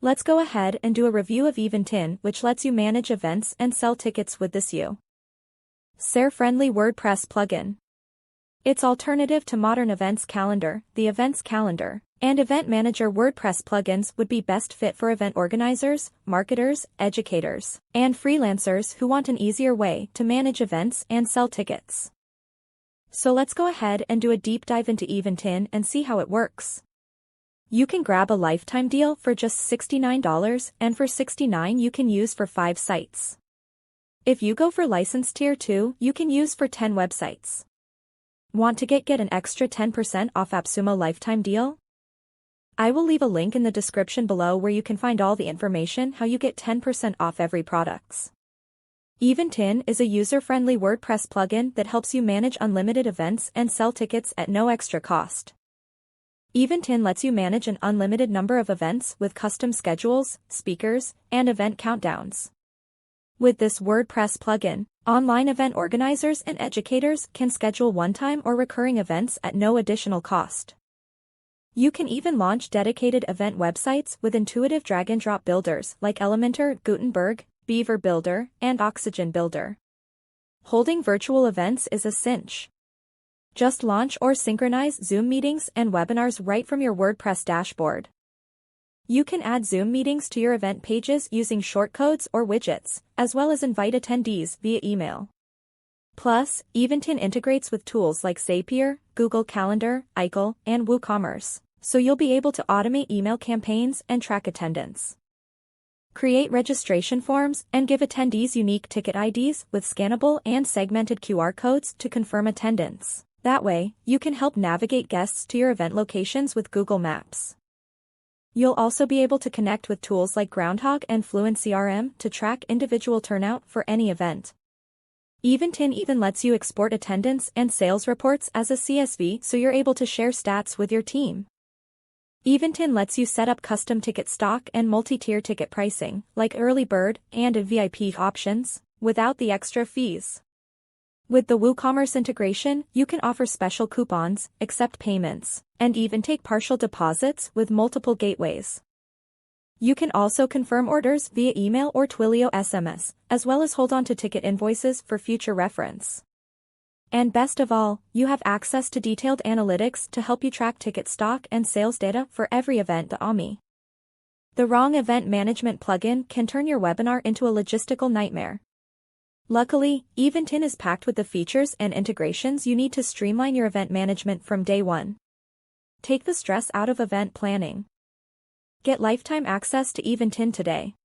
Let's go ahead and do a review of Eventin, which lets you manage events and sell tickets with this user-friendly WordPress plugin. Its alternative to modern events calendar, the Events Calendar, and Event Manager WordPress plugins would be best fit for event organizers, marketers, educators, and freelancers who want an easier way to manage events and sell tickets. So let's go ahead and do a deep dive into Eventin and see how it works. You can grab a lifetime deal for just $69, and for $69 you can use for 5 sites. If you go for license tier 2, you can use for 10 websites. Want to get an extra 10% off Appsumo lifetime deal? I will leave a link in the description below where you can find all the information how you get 10% off every products. Eventin is a user-friendly WordPress plugin that helps you manage unlimited events and sell tickets at no extra cost. Eventin lets you manage an unlimited number of events with custom schedules, speakers, and event countdowns. With this WordPress plugin, online event organizers and educators can schedule one-time or recurring events at no additional cost. You can even launch dedicated event websites with intuitive drag-and-drop builders like Elementor, Gutenberg, Beaver Builder, and Oxygen Builder. Holding virtual events is a cinch. Just launch or synchronize Zoom meetings and webinars right from your WordPress dashboard. You can add Zoom meetings to your event pages using shortcodes or widgets, as well as invite attendees via email. Plus, Eventin integrates with tools like Zapier, Google Calendar, Eichel, and WooCommerce, so you'll be able to automate email campaigns and track attendance. Create registration forms and give attendees unique ticket IDs with scannable and segmented QR codes to confirm attendance. That way, you can help navigate guests to your event locations with Google Maps. You'll also be able to connect with tools like Groundhog and Fluent CRM to track individual turnout for any event. Eventin even lets you export attendance and sales reports as a CSV so you're able to share stats with your team. Eventin lets you set up custom ticket stock and multi-tier ticket pricing, like early bird and VIP options, without the extra fees. With the WooCommerce integration, you can offer special coupons, accept payments, and even take partial deposits with multiple gateways. You can also confirm orders via email or Twilio SMS, as well as hold on to ticket invoices for future reference. And best of all, you have access to detailed analytics to help you track ticket stock and sales data for every event. The wrong event management plugin can turn your webinar into a logistical nightmare. Luckily, Eventin is packed with the features and integrations you need to streamline your event management from day one. Take the stress out of event planning. Get lifetime access to Eventin today.